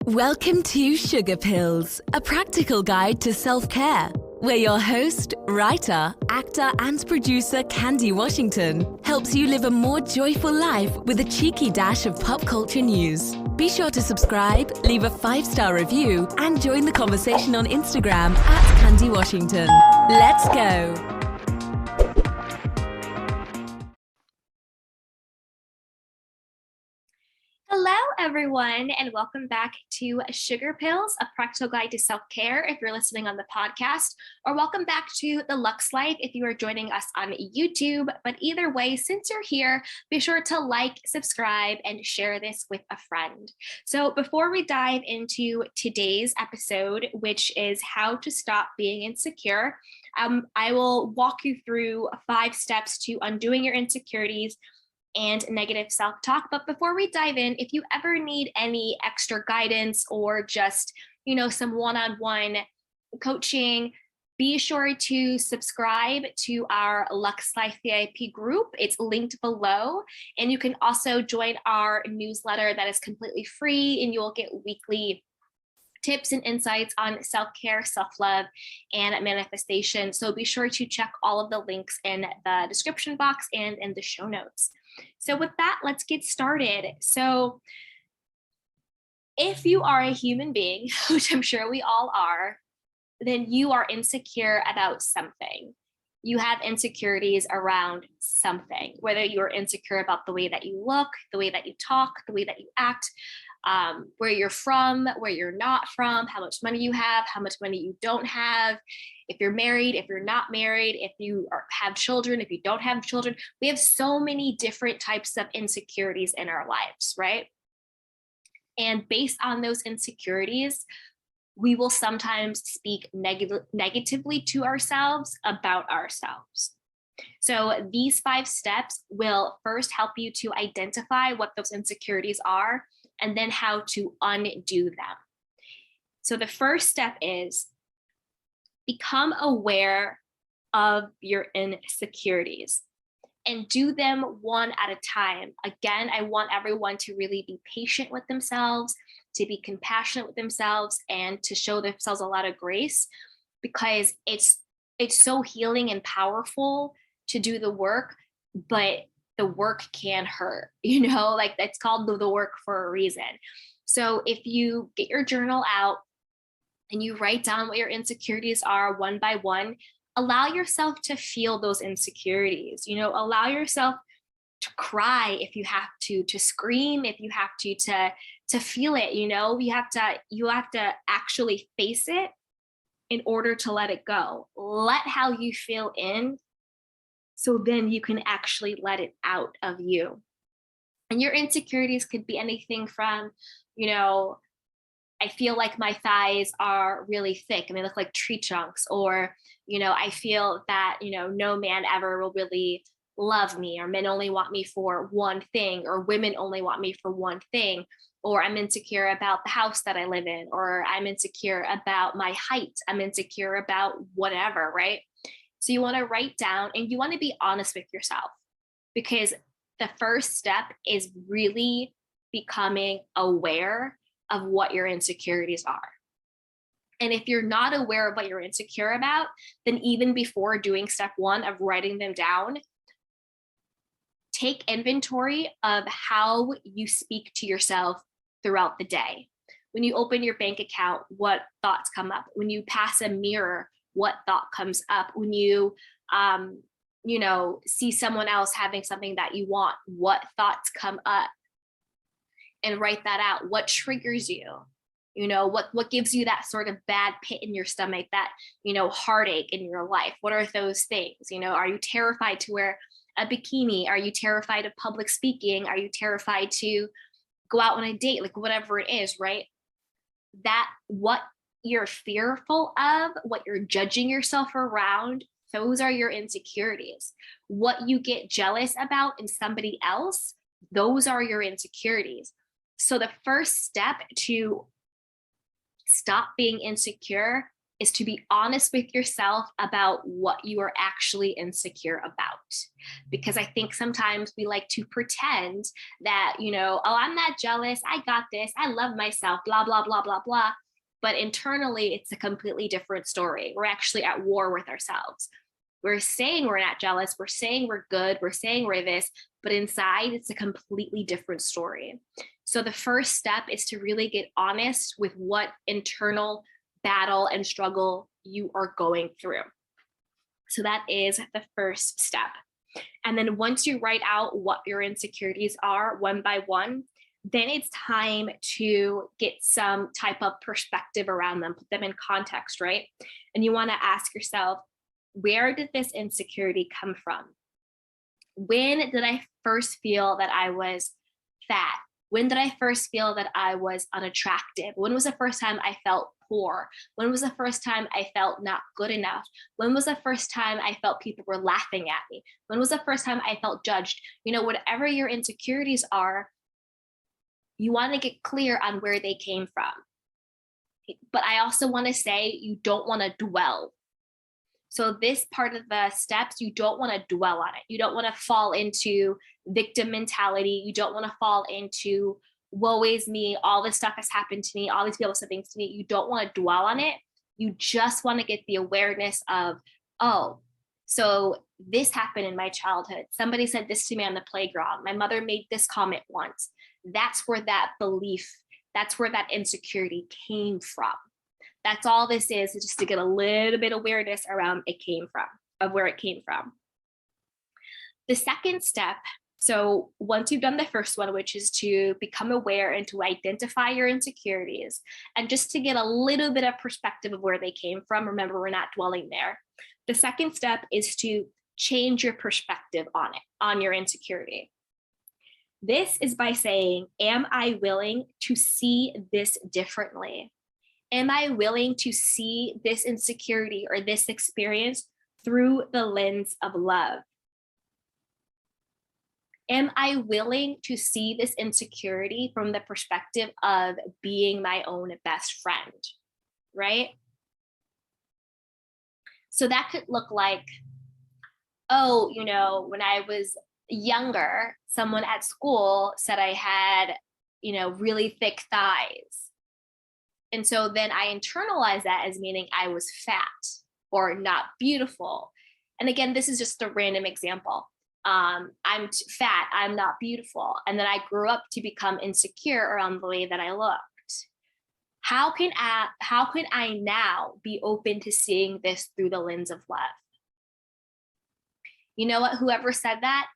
Welcome to Sugar Pills, a practical guide to self-care, where your host, writer, actor and producer Candy Washington helps you live a more joyful life with a cheeky dash of pop culture news. Be sure to subscribe, leave a 5-star review and join the conversation on Instagram at Candy Washington. Let's go! Hello, everyone, and welcome back to Sugar Pills, a practical guide to self-care if you're listening on the podcast, or welcome back to The Lux Life if you are joining us on YouTube. But either way, since you're here, be sure to like, subscribe, and share this with a friend. So before we dive into today's episode, which is how to stop being insecure, I will walk you through 5 steps to undoing your insecurities and negative self-talk. But before we dive in, if you ever need any extra guidance or just, some one-on-one coaching, be sure to subscribe to our Lux Life VIP group. It's linked below. And you can also join our newsletter that is completely free, and you will get weekly tips and insights on self-care, self-love, and manifestation. So be sure to check all of the links in the description box and in the show notes. So with that, let's get started. So if you are a human being, which I'm sure we all are, then you are insecure about something. You have insecurities around something, whether you're insecure about the way that you look, the way that you talk, the way that you act, where you're from, where you're not from, how much money you have, how much money you don't have, if you're married, if you're not married, if you have children, if you don't have children. We have so many different types of insecurities in our lives, right? And based on those insecurities, we will sometimes speak negatively to ourselves about ourselves. So these 5 steps will first help you to identify what those insecurities are and then how to undo them. So the first step is become aware of your insecurities and do them one at a time. Again, I want everyone to really be patient with themselves, to be compassionate with themselves, and to show themselves a lot of grace, because it's so healing and powerful to do the work, but the work can hurt, like that's called the work for a reason. So if you get your journal out and you write down what your insecurities are one by one, allow yourself to feel those insecurities, allow yourself to cry if you have to scream if you have to feel it, you have to actually face it in order to let it go. Let how you feel in, so then you can actually let it out of you. And your insecurities could be anything from, I feel like my thighs are really thick and they look like tree trunks, or, I feel that, no man ever will really love me, or men only want me for one thing, or women only want me for one thing, or I'm insecure about the house that I live in, or I'm insecure about my height, I'm insecure about whatever, right? So you want to write down and you want to be honest with yourself, because the first step is really becoming aware of what your insecurities are. And if you're not aware of what you're insecure about, then even before doing step 1 of writing them down, take inventory of how you speak to yourself throughout the day. When you open your bank account, what thoughts come up? When you pass a mirror, what thought comes up? When you, see someone else having something that you want, what thoughts come up? And write that out. What triggers you? What gives you that sort of bad pit in your stomach, that, heartache in your life? What are those things? Are you terrified to wear a bikini? Are you terrified of public speaking? Are you terrified to go out on a date? Like whatever it is, right? That what you're fearful of, what you're judging yourself around, those are your insecurities. What you get jealous about in somebody else, those are your insecurities. So the first step to stop being insecure is to be honest with yourself about what you are actually insecure about. Because I think sometimes we like to pretend that, oh, I'm not jealous. I got this. I love myself, blah, blah, blah, blah, blah. But internally, it's a completely different story. We're actually at war with ourselves. We're saying we're not jealous. We're saying we're good. We're saying we're this, but inside it's a completely different story. So the first step is to really get honest with what internal battle and struggle you are going through. So that is the first step. And then once you write out what your insecurities are one by one, then it's time to get some type of perspective around them, put them in context, right? And you want to ask yourself, where did this insecurity come from? When did I first feel that I was fat? When did I first feel that I was unattractive? When was the first time I felt poor? When was the first time I felt not good enough? When was the first time I felt people were laughing at me? When was the first time I felt judged? Whatever your insecurities are, you want to get clear on where they came from. But I also want to say you don't want to dwell. So this part of the steps, you don't want to dwell on it. You don't want to fall into victim mentality. You don't want to fall into woe is me. All this stuff has happened to me. All these people said things to me. You don't want to dwell on it. You just want to get the awareness of, oh, so this happened in my childhood. Somebody said this to me on the playground. My mother made this comment once. That's where that belief, that's where that insecurity came from. That's all this is just to get a little bit of awareness around where it came from. The second step, so once you've done the first one, which is to become aware and to identify your insecurities, and just to get a little bit of perspective of where they came from, remember, we're not dwelling there. The second step is to change your perspective on your insecurity. This is by saying, am I willing to see this differently? Am I willing to see this insecurity or this experience through the lens of love? Am I willing to see this insecurity from the perspective of being my own best friend, right? So that could look like, oh, when I was younger, someone at school said I had, really thick thighs. And so then I internalized that as meaning I was fat or not beautiful. And again, this is just a random example. I'm fat, I'm not beautiful. And then I grew up to become insecure around the way that I looked. How can I now be open to seeing this through the lens of love? You know what? Whoever said that,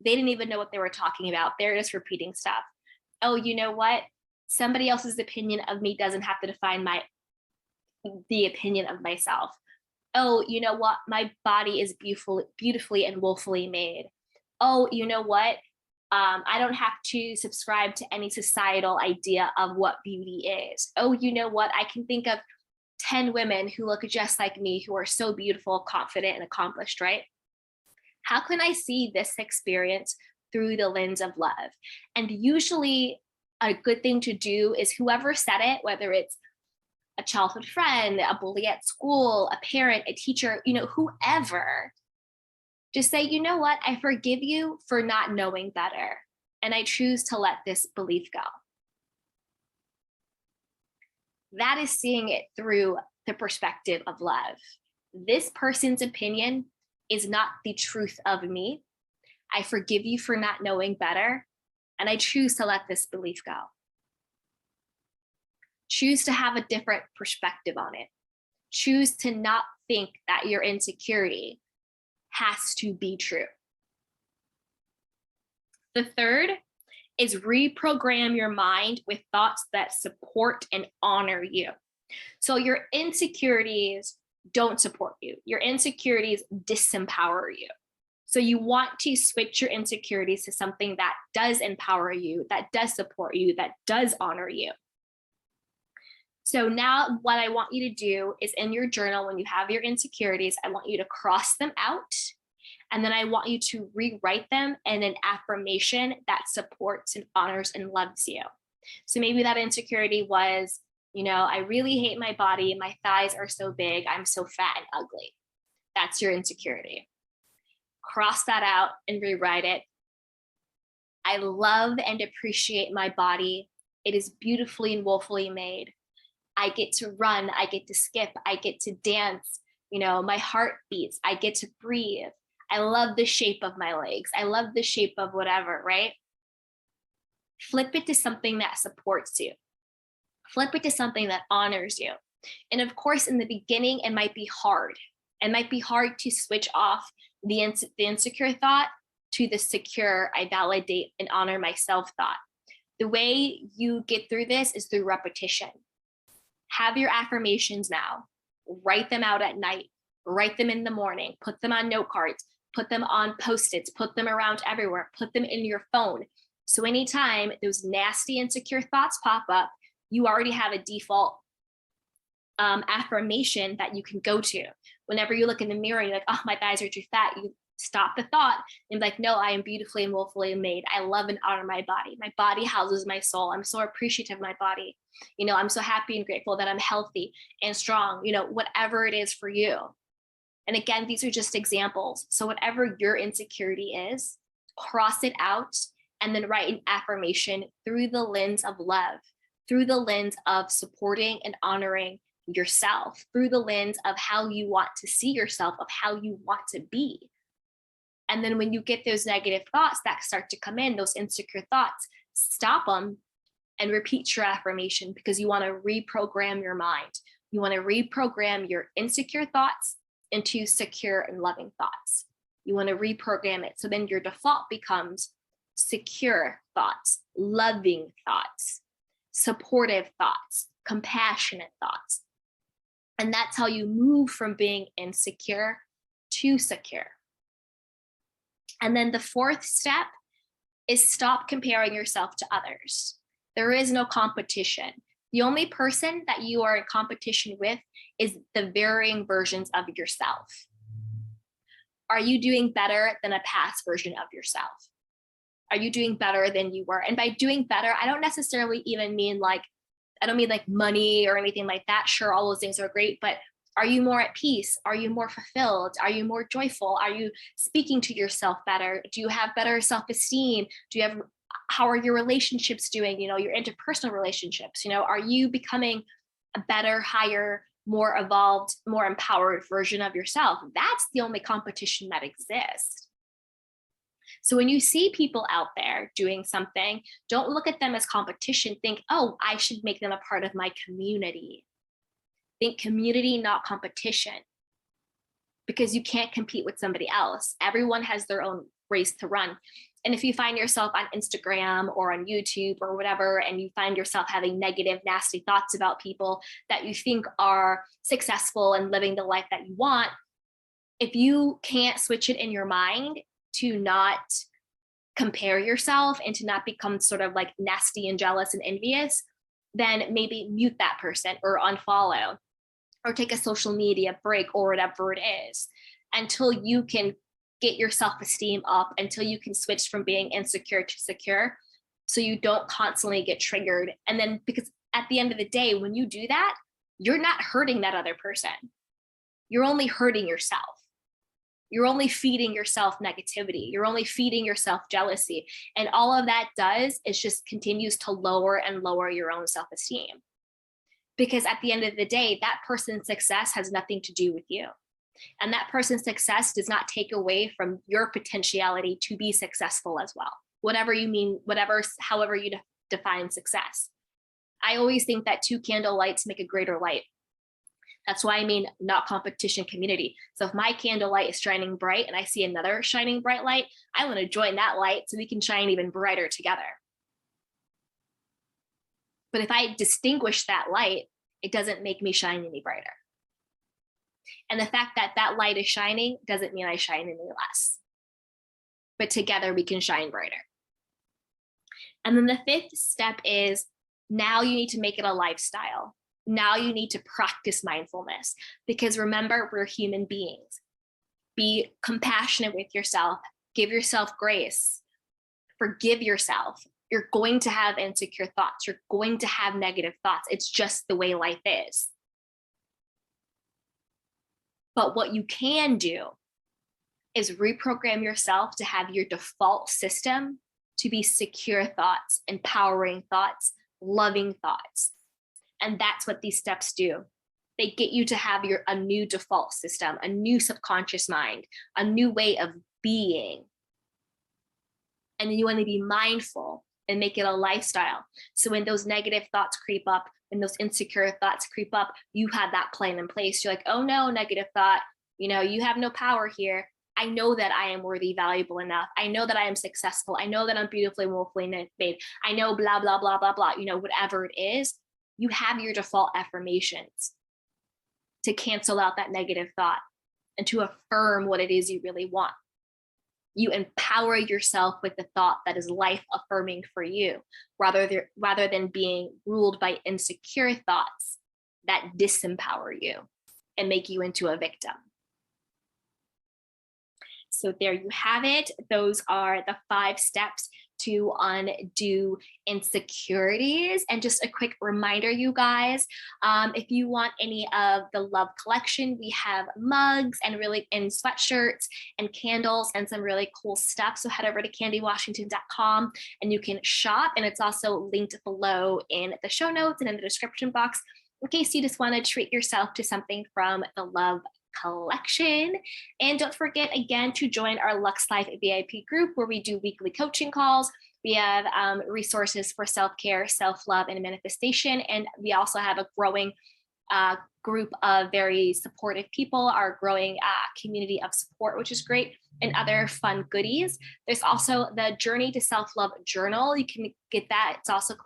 they didn't even know what they were talking about. They're just repeating stuff. Oh, you know what? Somebody else's opinion of me doesn't have to define the opinion of myself. Oh, you know what? My body is beautifully and willfully made. Oh, you know what? I don't have to subscribe to any societal idea of what beauty is. Oh, you know what? I can think of 10 women who look just like me, who are so beautiful, confident, and accomplished, right? How can I see this experience through the lens of love? And usually a good thing to do is whoever said it, whether it's a childhood friend, a bully at school, a parent, a teacher, whoever, just say, you know what? I forgive you for not knowing better. And I choose to let this belief go. That is seeing it through the perspective of love. This person's opinion is not the truth of me. I forgive you for not knowing better. And I choose to let this belief go. Choose to have a different perspective on it. Choose to not think that your insecurity has to be true. The third is reprogram your mind with thoughts that support and honor you. So your insecurities don't support you. Your insecurities disempower you. So you want to switch your insecurities to something that does empower you, that does support you, that does honor you. So now what I want you to do is in your journal, when you have your insecurities, I want you to cross them out. And then I want you to rewrite them in an affirmation that supports and honors and loves you. So maybe that insecurity was, I really hate my body. My thighs are so big. I'm so fat and ugly. That's your insecurity. Cross that out and rewrite it. I love and appreciate my body. It is beautifully and woefully made. I get to run. I get to skip. I get to dance. My heart beats. I get to breathe. I love the shape of my legs. I love the shape of whatever, right? Flip it to something that supports you. Flip it to something that honors you. And of course, in the beginning, it might be hard. It might be hard to switch off the insecure thought to the secure, I validate and honor myself thought. The way you get through this is through repetition. Have your affirmations now. Write them out at night. Write them in the morning. Put them on note cards. Put them on Post-its. Put them around everywhere. Put them in your phone. So anytime those nasty, insecure thoughts pop up, you already have a default affirmation that you can go to. Whenever you look in the mirror, you're like, oh, my thighs are too fat. You stop the thought and be like, no, I am beautifully and willfully made. I love and honor my body. My body houses my soul. I'm so appreciative of my body. I'm so happy and grateful that I'm healthy and strong, whatever it is for you. And again, these are just examples. So whatever your insecurity is, cross it out and then write an affirmation through the lens of love, through the lens of supporting and honoring yourself, through the lens of how you want to see yourself, of how you want to be. And then when you get those negative thoughts that start to come in, those insecure thoughts, stop them and repeat your affirmation, because you want to reprogram your mind. You want to reprogram your insecure thoughts into secure and loving thoughts. You want to reprogram it. So then your default becomes secure thoughts, loving thoughts, supportive thoughts, compassionate thoughts. And that's how you move from being insecure to secure. And then the fourth step is stop comparing yourself to others. There is no competition. The only person that you are in competition with is the varying versions of yourself. Are you doing better than a past version of yourself? Are you doing better than you were? And by doing better, I don't necessarily even mean I don't mean like money or anything like that. Sure, all those things are great, but are you more at peace? Are you more fulfilled? Are you more joyful? Are you speaking to yourself better? Do you have better self-esteem? How are your relationships doing? Your interpersonal relationships, are you becoming a better, higher, more evolved, more empowered version of yourself? That's the only competition that exists. So when you see people out there doing something, don't look at them as competition. Think, oh, I should make them a part of my community. Think community, not competition, because you can't compete with somebody else. Everyone has their own race to run. And if you find yourself on Instagram or on YouTube or whatever, and you find yourself having negative, nasty thoughts about people that you think are successful and living the life that you want, if you can't switch it in your mind to not compare yourself and to not become sort of like nasty and jealous and envious, then maybe mute that person or unfollow or take a social media break or whatever it is until you can get your self-esteem up, until you can switch from being insecure to secure, so you don't constantly get triggered. And then, because at the end of the day, when you do that, you're not hurting that other person. You're only hurting yourself. You're only feeding yourself negativity. You're only feeding yourself jealousy. And all of that does is just continues to lower and lower your own self-esteem. Because at the end of the day, that person's success has nothing to do with you. And that person's success does not take away from your potentiality to be successful as well. Whatever you mean, however you define success. I always think that 2 candle lights make a greater light. That's why I mean not competition, community. So if my candle light is shining bright and I see another shining bright light, I want to join that light so we can shine even brighter together. But if I distinguish that light, it doesn't make me shine any brighter. And the fact that that light is shining doesn't mean I shine any less. But together we can shine brighter. And then the 5th step is, now you need to make it a lifestyle. Now you need to practice mindfulness, because remember, we're human beings. Be compassionate with yourself. Give yourself grace. Forgive yourself. You're going to have insecure thoughts. You're going to have negative thoughts. It's just the way life is. But what you can do is reprogram yourself to have your default system to be secure thoughts, empowering thoughts, loving thoughts. And that's what these steps do. They get you to have a new default system, a new subconscious mind, a new way of being. And then you want to be mindful and make it a lifestyle. So when those negative thoughts creep up, when those insecure thoughts creep up, you have that plan in place. You're like, oh no, negative thought, you have no power here. I know that I am worthy, valuable enough. I know that I am successful. I know that I'm beautifully, willfully made. I know blah, blah, blah, blah, blah, whatever it is, you have your default affirmations to cancel out that negative thought and to affirm what it is you really want. You empower yourself with the thought that is life affirming for you, rather than being ruled by insecure thoughts that disempower you and make you into a victim. So there you have it. Those are the 5 steps to undo insecurities. And just a quick reminder, you guys, if you want any of the love collection, we have mugs and sweatshirts and candles and some really cool stuff. So head over to candywashington.com and you can shop. And it's also linked below in the show notes and in the description box in case you just want to treat yourself to something from the love collection. And don't forget again to join our Lux Life VIP group where we do weekly coaching calls. We have resources for self-care, self-love, and manifestation. And we also have a growing group of very supportive people, our growing community of support, which is great, and other fun goodies. There's also the Journey to Self-Love journal. You can get that. It's also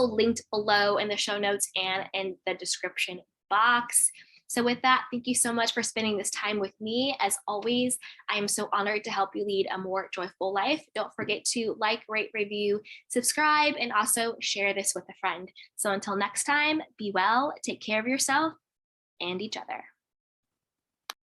linked below in the show notes and in the description box. So with that, thank you so much for spending this time with me. As always, I am so honored to help you lead a more joyful life. Don't forget to like, rate, review, subscribe, and also share this with a friend. So until next time, be well, take care of yourself and each other.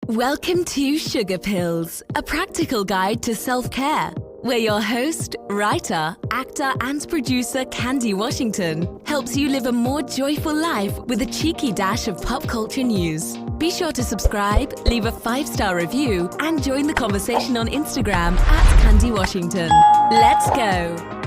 Welcome to Sugar Pills, a practical guide to self-care, where your host, writer, actor, and producer Candy Washington helps you live a more joyful life with a cheeky dash of pop culture news. Be sure to subscribe, leave a 5-star review, and join the conversation on Instagram @Candy Washington. Let's go!